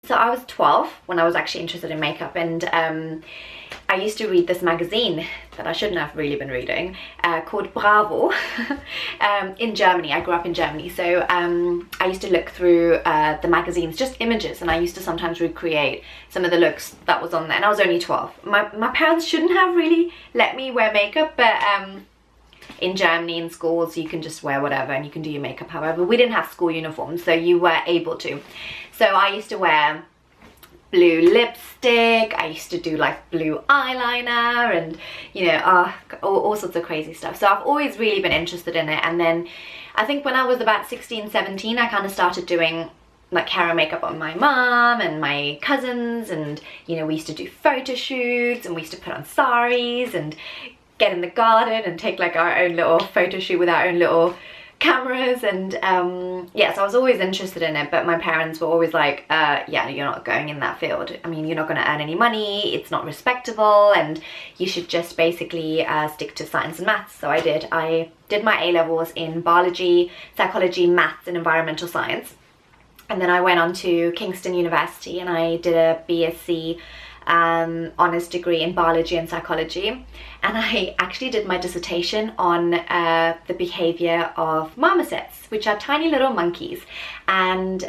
So I was 12 when I was actually interested in makeup, and I used to read this magazine that I shouldn't have really been reading, called Bravo, in Germany. I grew up in Germany, so I used to look through the magazines, just images, and I used to sometimes recreate some of the looks that was on there, and I was only 12. My parents shouldn't have really let me wear makeup, but in Germany, in schools, you can just wear whatever and you can do your makeup however. We didn't have school uniforms, so you were able to. So I used to wear blue lipstick, I used to do like blue eyeliner, and you know, all sorts of crazy stuff. So I've always really been interested in it. And then I think when I was about 16, 17, I kind of started doing like hair and makeup on my mum and my cousins, and you know, we used to do photo shoots, and we used to put on saris and get in the garden and take like our own little photo shoot with our own little cameras. And yeah, so I was always interested in it, but my parents were always like, yeah, you're not going in that field. I mean, you're not going to earn any money, it's not respectable, and you should just basically stick to science and maths. So I did my A-levels in biology, psychology, maths and environmental science, and then I went on to Kingston University and I did a BSc honours degree in biology and psychology, and I actually did my dissertation on the behaviour of marmosets, which are tiny little monkeys, and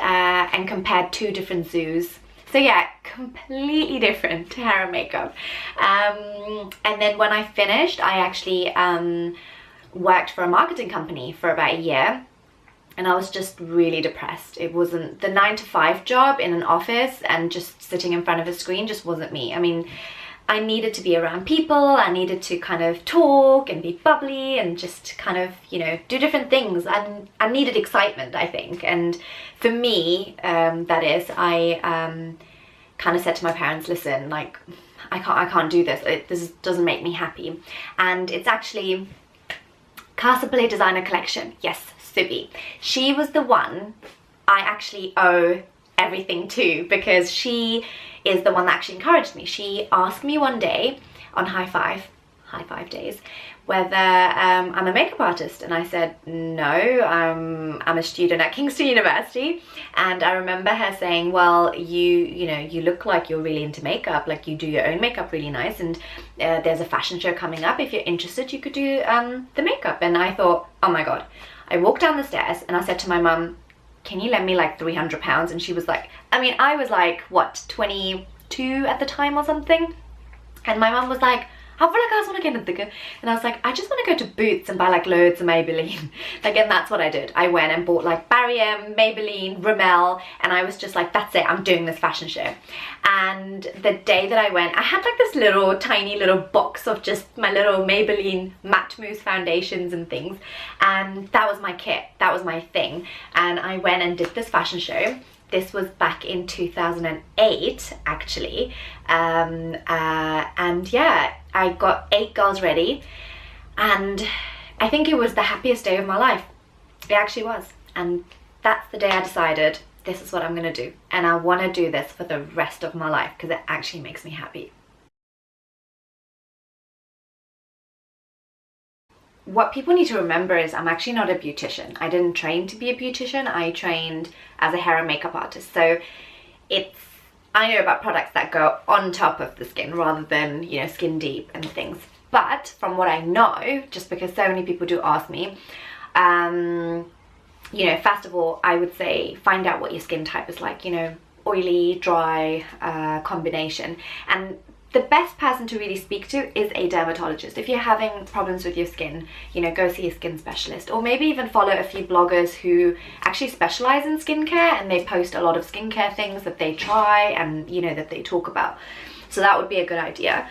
compared two different zoos. So yeah, completely different hair and makeup. And then when I finished, I actually worked for a marketing company for about a year. And I was just really depressed. It wasn't the 9-to-5 job in an office and just sitting in front of a screen, just wasn't me. I mean, I needed to be around people, I needed to kind of talk and be bubbly and just kind of, you know, do different things. And I needed excitement, I think. And for me, that is, I kind of said to my parents, listen, like, I can't do this. This doesn't make me happy. And it's actually Casablanca Designer Collection. Yes, Subi. She was the one I actually owe everything to, because she is the one that actually encouraged me. She asked me one day on high five days whether I'm a makeup artist, and I said no, I'm a student at Kingston University. And I remember her saying, well, you know, you look like you're really into makeup, like you do your own makeup really nice, and there's a fashion show coming up, if you're interested you could do the makeup. And I thought, oh my god. I walked down the stairs and I said to my mum, can you lend me like £300? And she was like, I mean, I was like, what, 22 at the time or something? And my mum was like, and I was like, I just want to go to Boots and buy like loads of Maybelline. Like, and that's what I did. I went and bought like Barry M, Maybelline, Rimmel, and I was just like, that's it, I'm doing this fashion show. And the day that I went, I had like this little tiny little box of just my little Maybelline matte mousse foundations and things, and that was my kit, that was my thing. And I went and did this fashion show. This was back in 2008 actually, and yeah, I got 8 girls ready, and I think it was the happiest day of my life. It actually was. And that's the day I decided, this is what I'm gonna do, and I want to do this for the rest of my life because it actually makes me happy. What people need to remember is I'm actually not a beautician. I didn't train to be a beautician. I trained as a hair and makeup artist. So I know about products that go on top of the skin rather than, you know, skin deep and things. But from what I know, just because so many people do ask me, you know, first of all, I would say find out what your skin type is like, you know, oily, dry, combination. And the best person to really speak to is a dermatologist. If you're having problems with your skin, you know, go see a skin specialist, or maybe even follow a few bloggers who actually specialize in skincare, and they post a lot of skincare things that they try and, you know, that they talk about. So that would be a good idea.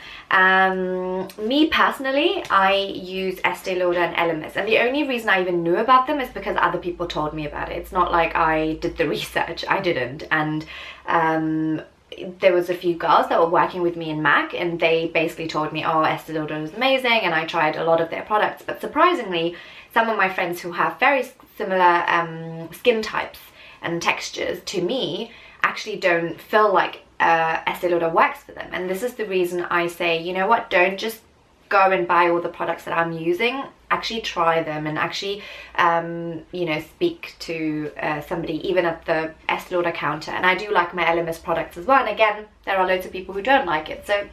Me personally, I use Estee Lauder and Elemis, and the only reason I even knew about them is because other people told me about it. It's not like I did the research, I didn't. And there was a few girls that were working with me in MAC, and they basically told me, oh, Estee Lauder is amazing, and I tried a lot of their products. But surprisingly, some of my friends who have very similar skin types and textures to me actually don't feel like Estee Lauder works for them. And this is the reason I say, you know what, don't just go and buy all the products that I'm using, actually try them and actually you know, speak to somebody even at the Estée Lauder counter. And I do like my LMS products as well, and again, there are loads of people who don't like it, so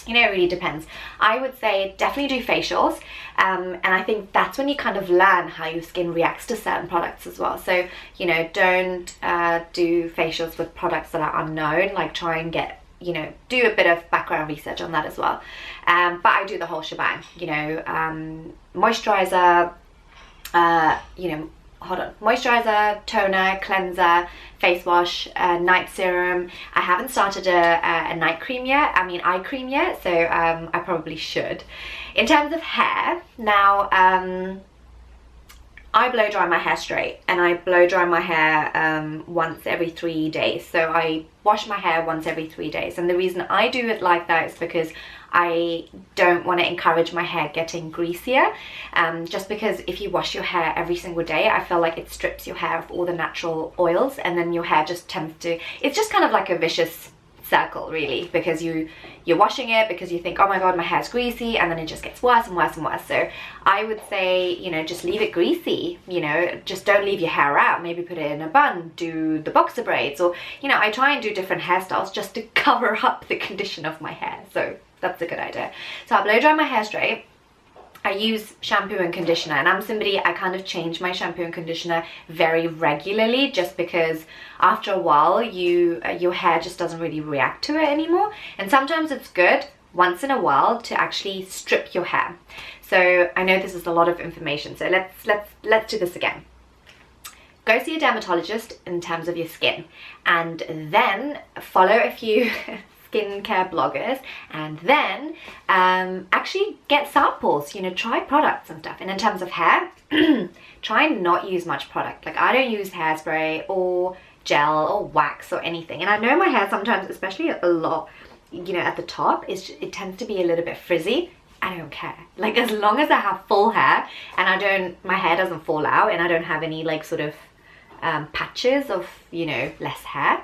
you know, it really depends. I would say definitely do facials, and I think that's when you kind of learn how your skin reacts to certain products as well. So, you know, don't do facials with products that are unknown. Like, try and get, you know, do a bit of background research on that as well. But I do the whole shebang, you know, moisturizer, you know, moisturizer, toner, cleanser, face wash, night serum. I haven't started a night cream yet, eye cream yet, so I probably should. In terms of hair, now I blow dry my hair straight, and I blow dry my hair once every 3 days. So I wash my hair once every 3 days, and the reason I do it like that is because I don't want to encourage my hair getting greasier, just because if you wash your hair every single day, I feel like it strips your hair of all the natural oils, and then your hair just tends to, it's just kind of like a vicious circle really, because you're washing it because you think, oh my god, my hair's greasy, and then it just gets worse and worse and worse. So I would say, you know, just leave it greasy, you know, just don't leave your hair out. Maybe put it in a bun, do the boxer braids, or, you know, I try and do different hairstyles just to cover up the condition of my hair. So that's a good idea. So I blow dry my hair straight. I use shampoo and conditioner, and I'm somebody, I kind of change my shampoo and conditioner very regularly, just because after a while your hair just doesn't really react to it anymore. And sometimes it's good once in a while to actually strip your hair. So I know this is a lot of information, so let's do this again. Go see a dermatologist in terms of your skin, and then follow a few skincare bloggers, and then actually get samples, you know, try products and stuff. And in terms of hair, try and not use much product. Like, I don't use hairspray or gel or wax or anything. And I know my hair sometimes, especially a lot, you know, at the top, it tends to be a little bit frizzy. I don't care. Like, as long as I have full hair and my hair doesn't fall out, and I don't have any like sort of patches of, you know, less hair,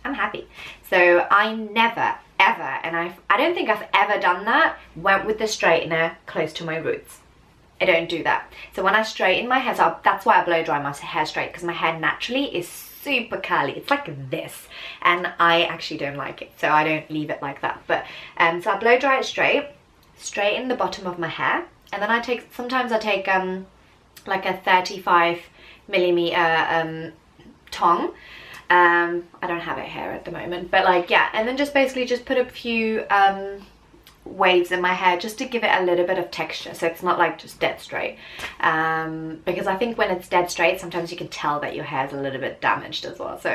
I'm happy. So I never ever, and I don't think I've ever done that, went with the straightener close to my roots. I don't do that. So when I straighten my hair, so that's why I blow dry my hair straight, because my hair naturally is super curly. It's like this, and I actually don't like it, so I don't leave it like that. But so I blow dry it straight, straighten the bottom of my hair, and then sometimes I take like a 35mm tong. I don't have it here at the moment, but like, yeah, and then just basically just put a few waves in my hair just to give it a little bit of texture, so it's not like just dead straight, because I think when it's dead straight, sometimes you can tell that your hair's a little bit damaged as well. So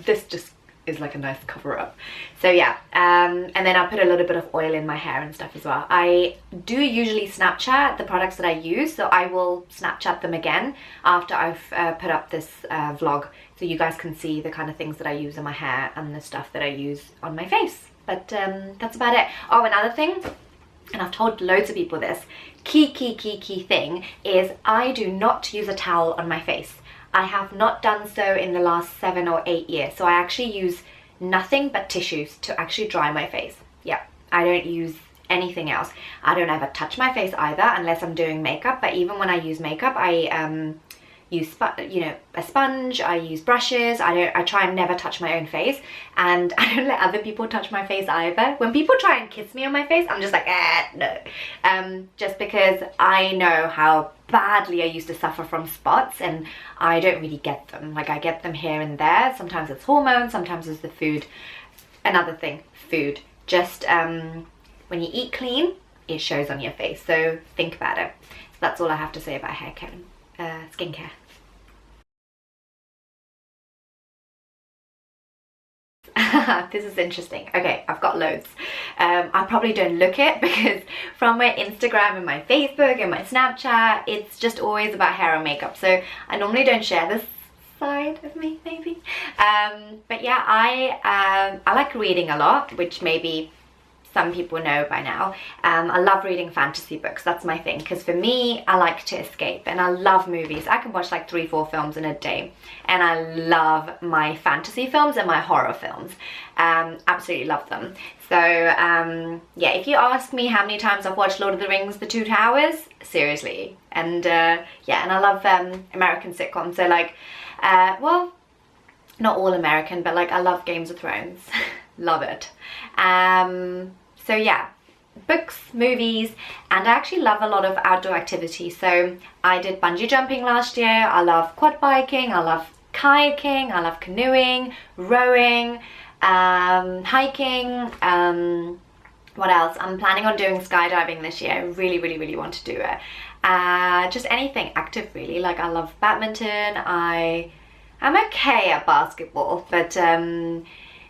this just is like a nice cover up. So yeah, and then I put a little bit of oil in my hair and stuff as well. I do usually Snapchat the products that I use, so I will Snapchat them again after I've put up this vlog, so you guys can see the kind of things that I use in my hair and the stuff that I use on my face. But that's about it. Oh, another thing, and I've told loads of people this, key thing is I do not use a towel on my face. I have not done so in the last 7 or 8 years. So I actually use nothing but tissues to actually dry my face. Yeah, I don't use anything else. I don't ever touch my face either unless I'm doing makeup. But even when I use makeup, I use a sponge, I use brushes. I try and never touch my own face, and I don't let other people touch my face either. When people try and kiss me on my face, I'm just like, no, just because I know how badly I used to suffer from spots, and I don't really get them. Like, I get them here and there. Sometimes it's hormones, sometimes it's the food. Another thing, food. Just when you eat clean, it shows on your face, so think about it. So that's all I have to say about hair care. Skincare. This is interesting. Okay, I've got loads. I probably don't look it because from my Instagram and my Facebook and my Snapchat, it's just always about hair and makeup. So I normally don't share this side of me, maybe. But yeah, I like reading a lot, which maybe some people know by now, I love reading fantasy books. That's my thing, because for me, I like to escape, and I love movies. I can watch like 3-4 films in a day, and I love my fantasy films and my horror films. Absolutely love them. So yeah, if you ask me how many times I've watched Lord of the Rings, The Two Towers, seriously. And yeah, and I love American sitcoms. So like, well, not all American, but like I love Games of Thrones. Love it. So yeah, books, movies, and I actually love a lot of outdoor activities. So I did bungee jumping last year. I love quad biking. I love kayaking. I love canoeing, rowing, hiking. What else? I'm planning on doing skydiving this year. I really, really, really want to do it. Just anything active, really. Like I love badminton. I'm okay at basketball, but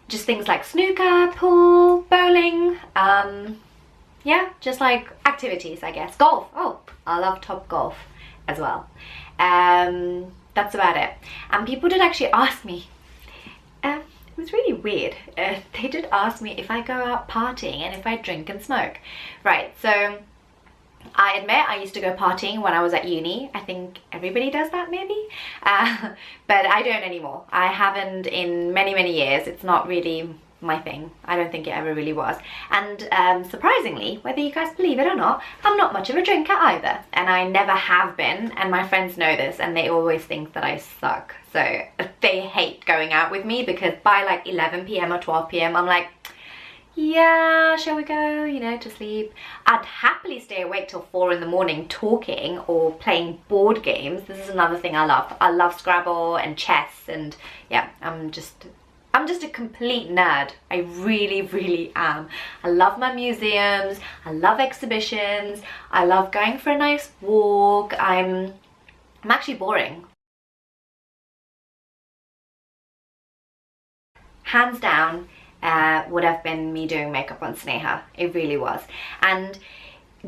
just things like snooker, pool, bowling, yeah, just like activities, I guess. Golf. Oh, I love top golf as well. That's about it. And people did actually ask me, it was really weird. They did ask me if I go out partying and if I drink and smoke. Right, so I admit I used to go partying when I was at uni. I think everybody does that maybe, but I don't anymore. I haven't in many, many years. It's not really my thing. I don't think it ever really was. And surprisingly, whether you guys believe it or not, I'm not much of a drinker either, and I never have been, and my friends know this, and they always think that I suck. So they hate going out with me, because by like 11 p.m. or 12 p.m. I'm like, yeah, shall we go, you know, to sleep. I'd happily stay awake till 4 in the morning talking or playing board games. This is another thing I love. I love Scrabble and chess, and yeah, I'm just a complete nerd. I really, really am. I love my museums. I love exhibitions. I love going for a nice walk. I'm actually boring. Hands down, would have been me doing makeup on Sneha. It really was. And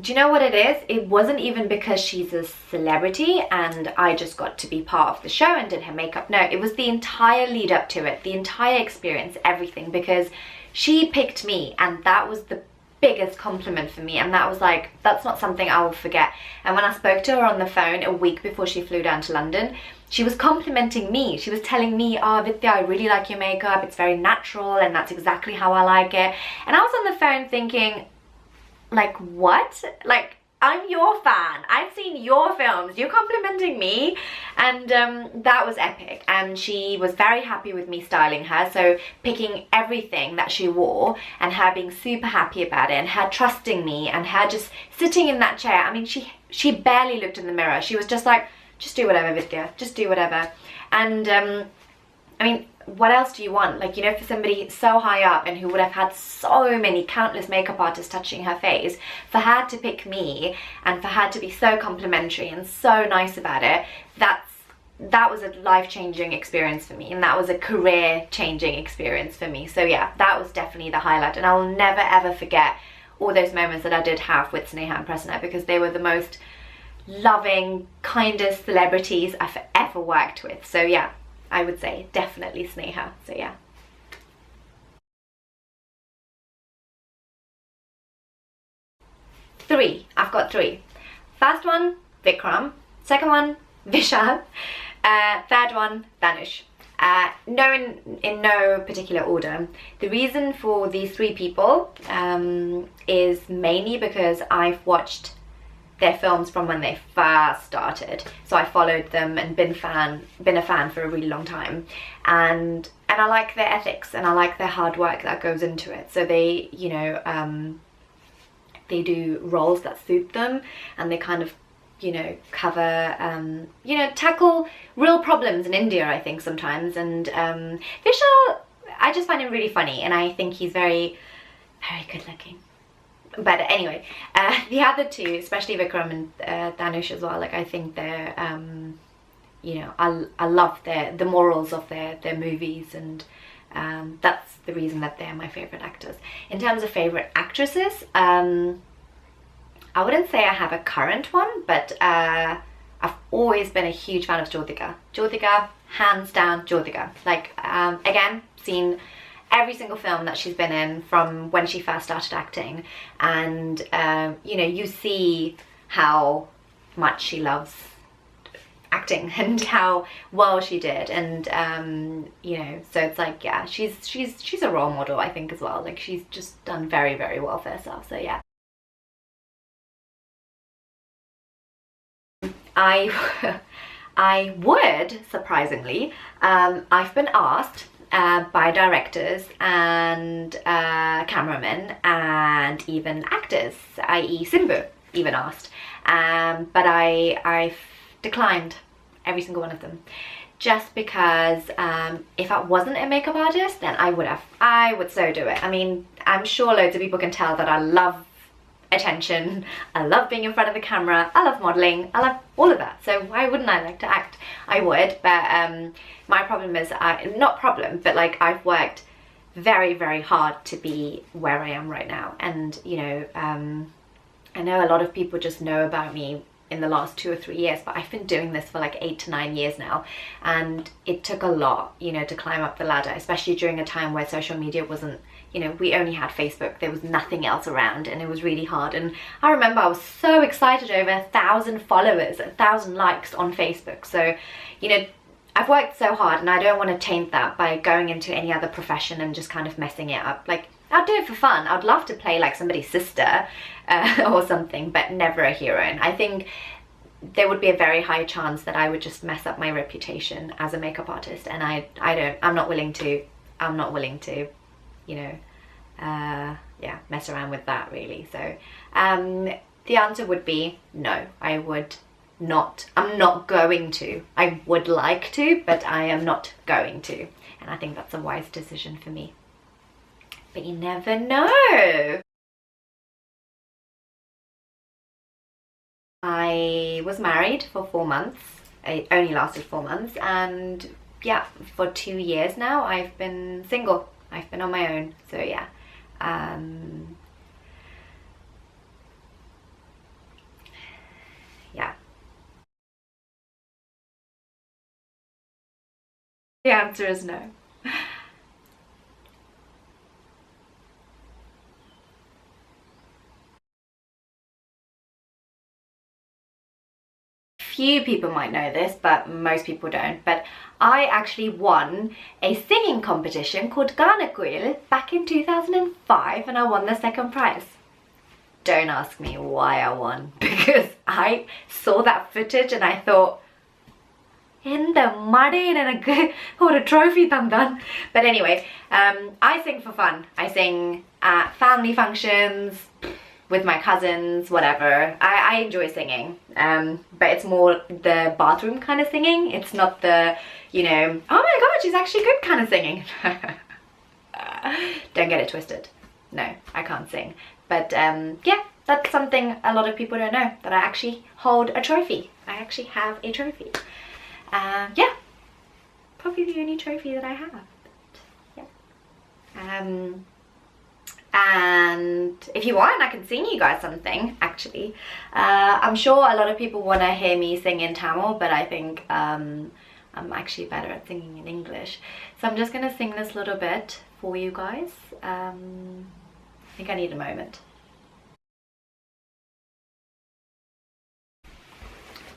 do you know what it is? It wasn't even because she's a celebrity and I just got to be part of the show and did her makeup. No, it was the entire lead up to it, the entire experience, everything, because she picked me, and that was the biggest compliment for me, and that was like, that's not something I will forget. And when I spoke to her on the phone a week before she flew down to London, she was complimenting me. She was telling me, oh Vithya, I really like your makeup, it's very natural and that's exactly how I like it. And I was on the phone thinking, like, what? Like, I'm your fan. I've seen your films. You're complimenting me? And that was epic. And she was very happy with me styling her. So picking everything that she wore and her being super happy about it, and her trusting me, and her just sitting in that chair. I mean, she barely looked in the mirror. She was just like, just do whatever, Vithya. Just do whatever. And I mean, what else do you want? Like, you know, for somebody so high up and who would have had so many countless makeup artists touching her face, for her to pick me and for her to be so complimentary and so nice about it, that was a life-changing experience for me, and that was a career-changing experience for me. So yeah, that was definitely the highlight, and I will never ever forget all those moments that I did have with Sneha and Prasanna, because they were the most loving, kindest celebrities I've ever worked with. So yeah, I would say definitely Sneha. So yeah. I've got three. First one, Vikram. Second one, Vishal. Third one, Dhanush. In no particular order. The reason for these three people is mainly because I've watched their films from when they first started, so I followed them and been a fan for a really long time, and I like their ethics and I like their hard work that goes into it. So they, you know, they do roles that suit them, and they kind of, you know, cover, you know, tackle real problems in India, I think, sometimes. And Vishal, I just find him really funny, and I think he's very, very good looking. But anyway, the other two, especially Vikram and Dhanush as well, like, I think they're, you know, I love the morals of their movies, and that's the reason that they're my favourite actors. In terms of favourite actresses, I wouldn't say I have a current one, but I've always been a huge fan of Jyotika. Jyotika, hands down, Jyotika. Like, again, seen every single film that she's been in from when she first started acting, and you know, you see how much she loves acting and how well she did, and you know, so it's like, yeah, she's a role model, I think, as well. Like, she's just done very, very well for herself. So yeah, I would, surprisingly, I've been asked by directors and cameramen and even actors, i.e. Simbu, even asked, but I've declined every single one of them, just because if I wasn't a makeup artist, then I would so do it. I mean, I'm sure loads of people can tell that I love attention, I love being in front of the camera, I love modeling, I love all of that, so why wouldn't I like to act? I would, but my problem is, not problem, but like, I've worked very, very hard to be where I am right now, and you know, I know a lot of people just know about me in the last 2 or 3 years, but I've been doing this for like 8 to 9 years now, and it took a lot, you know, to climb up the ladder, especially during a time where social media wasn't, you know, we only had Facebook, there was nothing else around, and it was really hard. And I remember I was so excited over 1,000 followers, 1,000 likes on Facebook. So, you know, I've worked so hard, and I don't want to taint that by going into any other profession and just kind of messing it up. Like, I'll do it for fun. I'd love to play like somebody's sister or something, but never a hero. And I think there would be a very high chance that I would just mess up my reputation as a makeup artist, and I'm not willing to, you know, yeah, mess around with that, really. So the answer would be no. I'm not going to. I would like to, but I am not going to, and I think that's a wise decision for me. But you never know. I was married for 4 months. It only lasted 4 months, and yeah, for 2 years now I've been single. I've been on my own. So yeah, yeah. The answer is no. Few people might know this, but most people don't. But I actually won a singing competition called Garnaquil back in 2005, and I won the second prize. Don't ask me why I won, because I saw that footage and I thought, "Enda made enakku oru trophy thandan." But anyway, I sing for fun. I sing at family functions, with my cousins, whatever. I enjoy singing, but it's more the bathroom kind of singing. It's not the, you know, oh my god, she's actually good kind of singing. Don't get it twisted. No, I can't sing. But yeah, that's something a lot of people don't know, that I actually hold a trophy. I actually have a trophy. Yeah, probably the only trophy that I have. But, yeah. And if you want, I can sing you guys something, actually. I'm sure a lot of people want to hear me sing in Tamil, but I think I'm actually better at singing in English. So I'm just going to sing this little bit for you guys. I think I need a moment.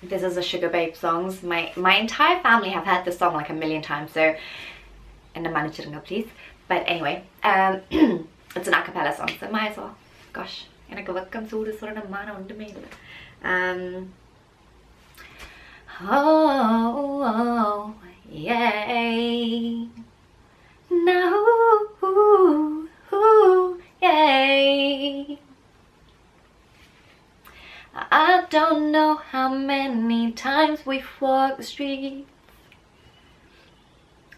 This is a Sugar Babe songs. My entire family have heard this song like a million times, so, and the manager, please. But anyway, it's an a cappella song, so might as well. Gosh, enakku vakkam soodu sorana maana undume illa. Oh, yay. Now, yay. I don't know how many times we've walked the street,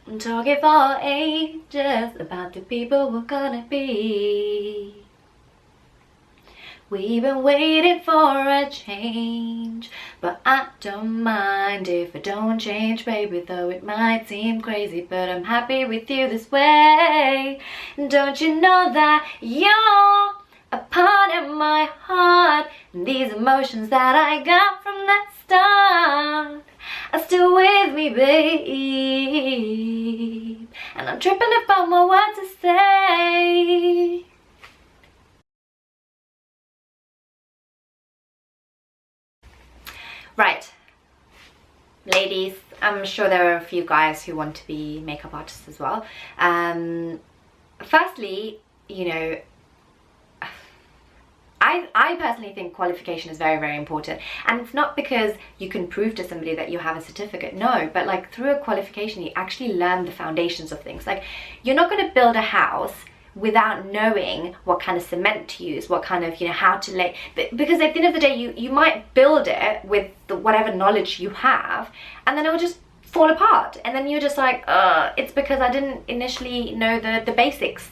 I'm talking for ages about the people we're gonna be. We've been waiting for a change, but I don't mind if it don't change, baby. Though it might seem crazy, but I'm happy with you this way. Don't you know that you're a part of my heart, and these emotions that I got from the start, are still with me, babe. And I'm tripping about my words to say. Right, ladies, I'm sure there are a few guys who want to be makeup artists as well. Firstly, you know, I personally think qualification is very, very important. And it's not because you can prove to somebody that you have a certificate, no, but like through a qualification you actually learn the foundations of things. Like, you're not going to build a house without knowing what kind of cement to use, what kind of, you know, how to lay, because at the end of the day you might build it with whatever knowledge you have, and then it will just fall apart, and then you're just like, it's because I didn't initially know the basics.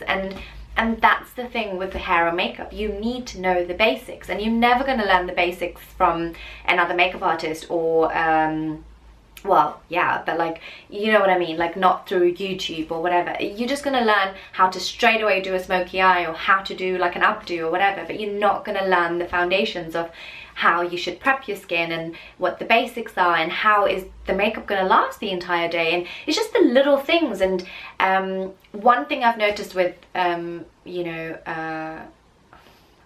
And that's the thing with the hair or makeup, you need to know the basics, and you're never going to learn the basics from another makeup artist or well, yeah, but like, you know what I mean, like not through YouTube or whatever. You're just going to learn how to straight away do a smoky eye or how to do like an updo or whatever, but you're not going to learn the foundations of how you should prep your skin and what the basics are and how is the makeup going to last the entire day. And it's just the little things. And one thing I've noticed with you know,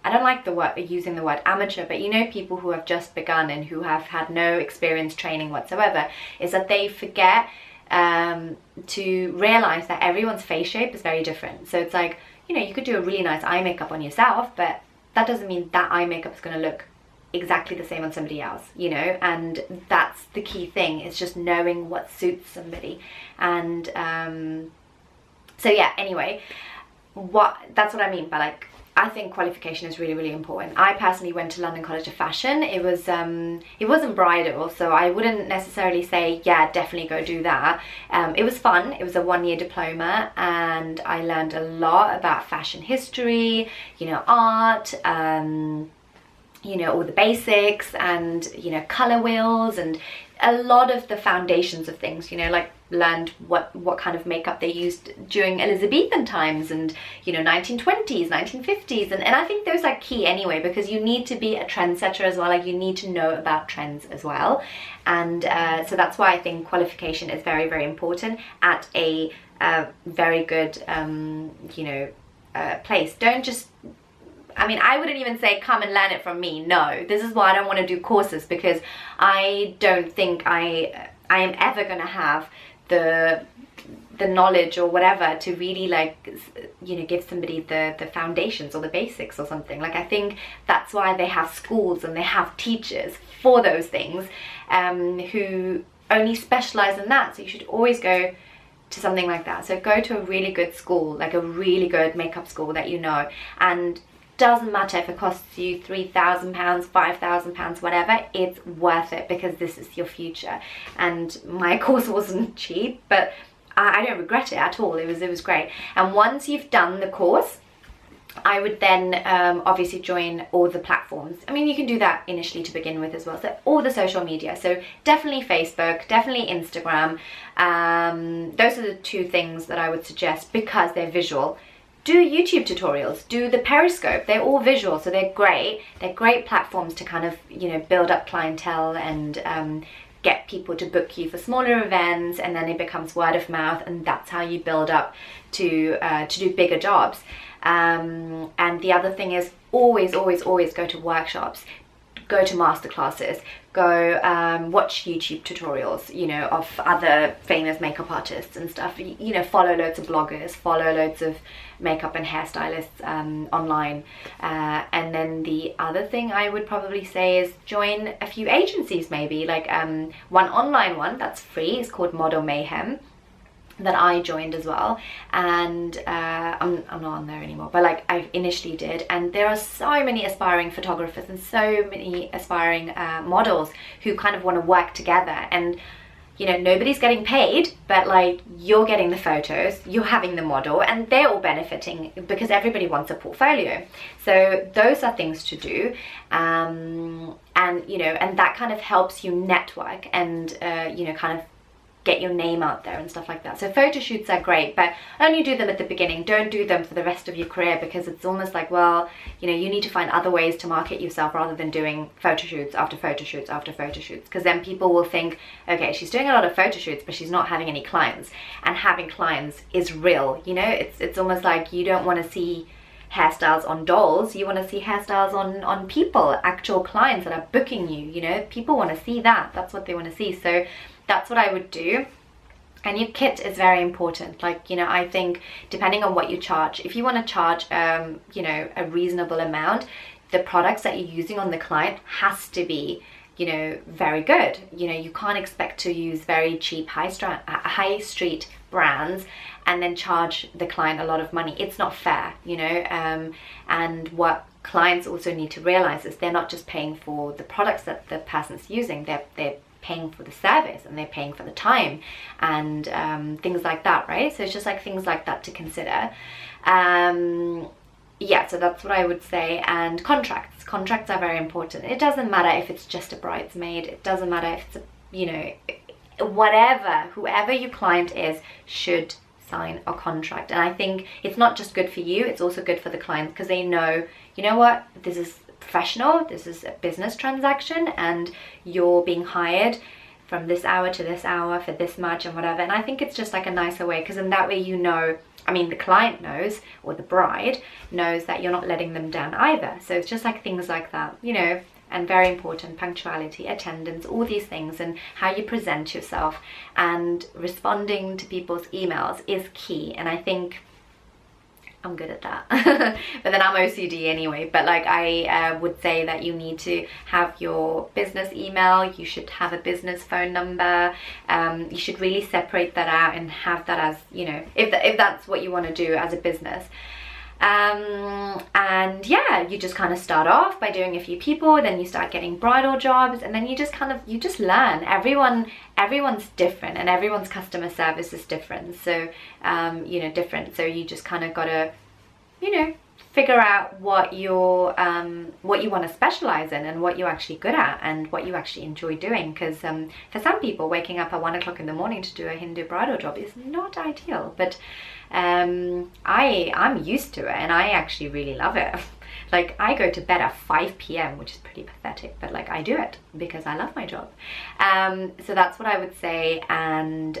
I don't like using the word amateur, but you know, people who have just begun and who have had no experience training whatsoever, is that they forget to realize that everyone's face shape is very different. So it's like, you know, you could do a really nice eye makeup on yourself, but that doesn't mean that eye makeup is going to look exactly the same on somebody else, you know. And that's the key thing, it's just knowing what suits somebody. And so yeah, anyway, that's what I mean by like, I think qualification is really, really important. I personally went to London College of Fashion. It wasn't bridal, so I wouldn't necessarily say, yeah, definitely go do that. It was fun. It was a one-year diploma, and I learned a lot about fashion history, you know, art, you know, all the basics, and, you know, color wheels, and a lot of the foundations of things, you know, like learned what kind of makeup they used during Elizabethan times, and, you know, 1920s, 1950s, and I think those are key anyway, because you need to be a trendsetter as well. Like, you need to know about trends as well. And so that's why I think qualification is very, very important at a very good you know, place. Don't just, I mean, I wouldn't even say come and learn it from me. No, this is why I don't want to do courses, because I don't think I am ever going to have the knowledge or whatever to really, like, you know, give somebody the foundations or the basics or something. Like, I think that's why they have schools and they have teachers for those things who only specialize in that. So you should always go to something like that. So go to a really good school, like a really good makeup school that you know, and doesn't matter if it costs you £3,000, £5,000, whatever, it's worth it, because this is your future. And my course wasn't cheap, but I don't regret it at all. It was great. And once you've done the course, I would then obviously join all the platforms. I mean, you can do that initially to begin with as well. So all the social media. So definitely Facebook, definitely Instagram. Those are the two things that I would suggest, because they're visual. Do YouTube tutorials, do the Periscope, they're all visual, so they're great. They're great platforms to kind of, you know, build up clientele and get people to book you for smaller events, and then it becomes word of mouth, and that's how you build up to do bigger jobs. And the other thing is always go to workshops, go to masterclasses, go watch YouTube tutorials, you know, of other famous makeup artists and stuff. You know, follow loads of bloggers, follow loads of makeup and hairstylists online. And then the other thing I would probably say is join a few agencies, maybe, like one online one that's free is called Model Mayhem, that I joined as well. And I'm not on there anymore, but like I initially did, and there are so many aspiring photographers and so many aspiring models who kind of want to work together. And, you know, nobody's getting paid, but like you're getting the photos, you're having the model, and they're all benefiting, because everybody wants a portfolio. So those are things to do. And, you know, and that kind of helps you network and, you know, kind of get your name out there and stuff like that. So photo shoots are great, but only do them at the beginning. Don't do them for the rest of your career, because it's almost like, well, you know, you need to find other ways to market yourself rather than doing photo shoots after photo shoots after photo shoots, because then people will think, okay, she's doing a lot of photo shoots but she's not having any clients. And having clients is real, you know. It's almost like you don't want to see hairstyles on dolls, you want to see hairstyles on people, actual clients that are booking you, you know. People want to see that. That's what they want to see. So that's what I would do. And your kit is very important. Like, you know, I think depending on what you charge, if you want to charge you know, a reasonable amount, the products that you're using on the client has to be, you know, very good. You know, you can't expect to use very cheap high street brands and then charge the client a lot of money. It's not fair, you know. And what clients also need to realize is they're not just paying for the products that the person's using, they're paying for the service, and they're paying for the time and things like that, right? So it's just like things like that to consider. Yeah, so that's what I would say. And contracts are very important. It doesn't matter if it's just a bridesmaid, it doesn't matter if it's a, you know, whoever your client is should sign a contract. And I think it's not just good for you, it's also good for the client, because they know, you know what, this is professional, this is a business transaction, and you're being hired from this hour to this hour for this much and whatever. And I think it's just like a nicer way, because in that way, you know, I mean, the client knows, or the bride knows, that you're not letting them down either. So it's just like things like that, you know. And very important, punctuality, attendance, all these things, and how you present yourself and responding to people's emails is key. And I think I'm good at that. But then I'm OCD anyway. But like, I would say that you need to have your business email, you should have a business phone number, you should really separate that out and have that as, you know, if that's what you want to do as a business. And yeah, you just kind of start off by doing a few people, then you start getting bridal jobs, and then you just learn. Everyone's different, and everyone's customer service is different, so you know, different. So you just kind of gotta, you know, figure out what you want to specialize in, and what you're actually good at, and what you actually enjoy doing. Because for some people, waking up at 1 o'clock in the morning to do a Hindu bridal job is not ideal, but I'm used to it, and I actually really love it. Like, I go to bed at 5 p.m, which is pretty pathetic, but like, I do it because I love my job. So that's what I would say. And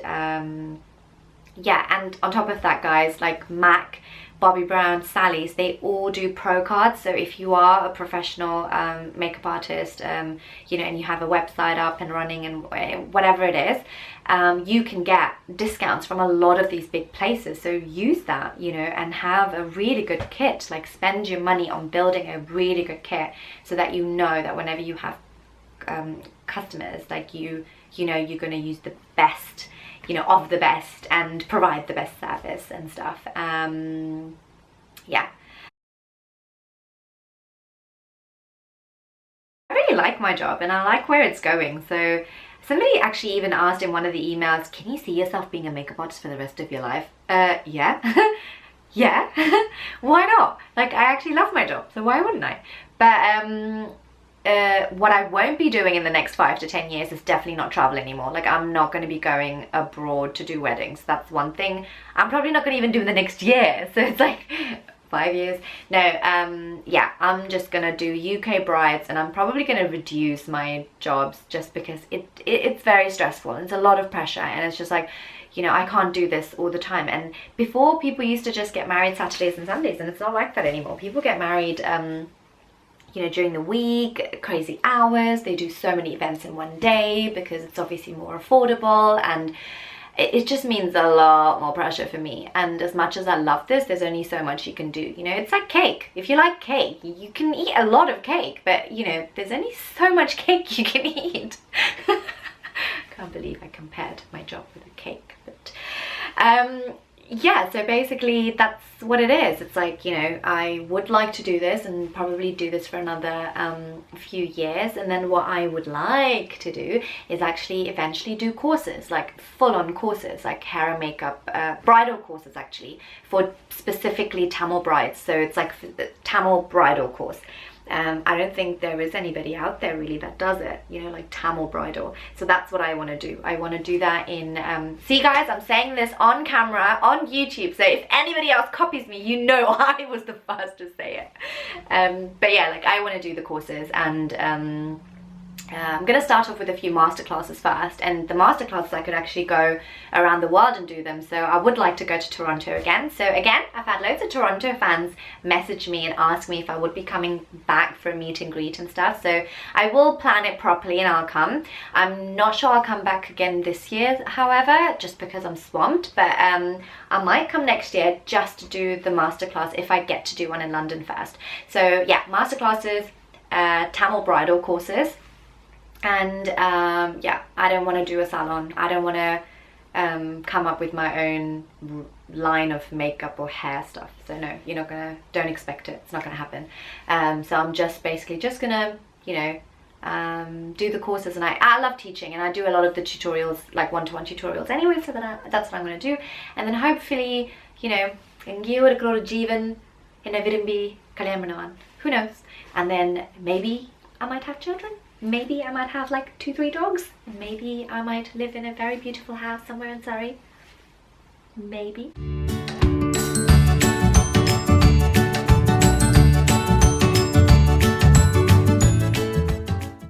yeah, and on top of that, guys, like MAC, Bobbi Brown, Sally's, they all do pro cards. So if you are a professional makeup artist, you know, and you have a website up and running and whatever it is, you can get discounts from a lot of these big places. So use that, you know, and have a really good kit. Like, spend your money on building a really good kit, so that you know that whenever you have customers, like you know, you're going to use the best, you know, of the best, and provide the best service and stuff. Yeah. I really like my job, and I like where it's going. So somebody actually even asked in one of the emails, can you see yourself being a makeup artist for the rest of your life? Yeah. Yeah. Why not? Like, I actually love my job, so why wouldn't I? But what I won't be doing in the next 5 to 10 years is definitely not travel anymore. Like, I'm not going to be going abroad to do weddings. That's one thing I'm probably not going to even do in the next year. So it's like 5 years. No, yeah, I'm just going to do UK brides, and I'm probably going to reduce my jobs, just because it's very stressful. It's a lot of pressure, and it's just like, you know, I can't do this all the time. And before, people used to just get married Saturdays and Sundays, and it's not like that anymore. People get married you know, during the week, crazy hours. They do so many events in one day because it's obviously more affordable, and it just means a lot more pressure for me. And as much as I love this, there's only so much you can do. You know, it's like cake. If you like cake, you can eat a lot of cake, but you know, there's only so much cake you can eat. Can't believe I compared my job with a cake, but yeah, so basically that's what it is. It's like, you know, I would like to do this and probably do this for another few years, and then what I would like to do is actually eventually do courses, like full-on courses, like hair and makeup, bridal courses actually, for specifically Tamil brides. So it's like the Tamil bridal course. I don't think there is anybody out there really that does it, you know, like Tamil bridal. So that's what I want to do. I want to do that in see guys, I'm saying this on camera on YouTube, so if anybody else copies me, you know I was the first to say it. But yeah, like I want to do the courses, and I'm going to start off with a few masterclasses first, and the masterclasses I could actually go around the world and do them. So I would like to go to Toronto again. So again, I've had loads of Toronto fans message me and ask me if I would be coming back for a meet and greet and stuff. So I will plan it properly and I'll come. I'm not sure I'll come back again this year, however, just because I'm swamped. But I might come next year just to do the masterclass if I get to do one in London first. So yeah, masterclasses, Tamil bridal courses. And yeah, I don't want to do a salon. I don't want to come up with my own line of makeup or hair stuff. So no, you're not gonna, don't expect it. It's not gonna happen. So I'm just basically just gonna, you know, do the courses. And I love teaching, and I do a lot of the tutorials, like one-to-one tutorials anyway, so that's what I'm gonna do. And then hopefully, you know, who knows? And then maybe I might have children. Maybe I might have like 2-3 dogs. Maybe I might live in a very beautiful house somewhere in Surrey. Maybe.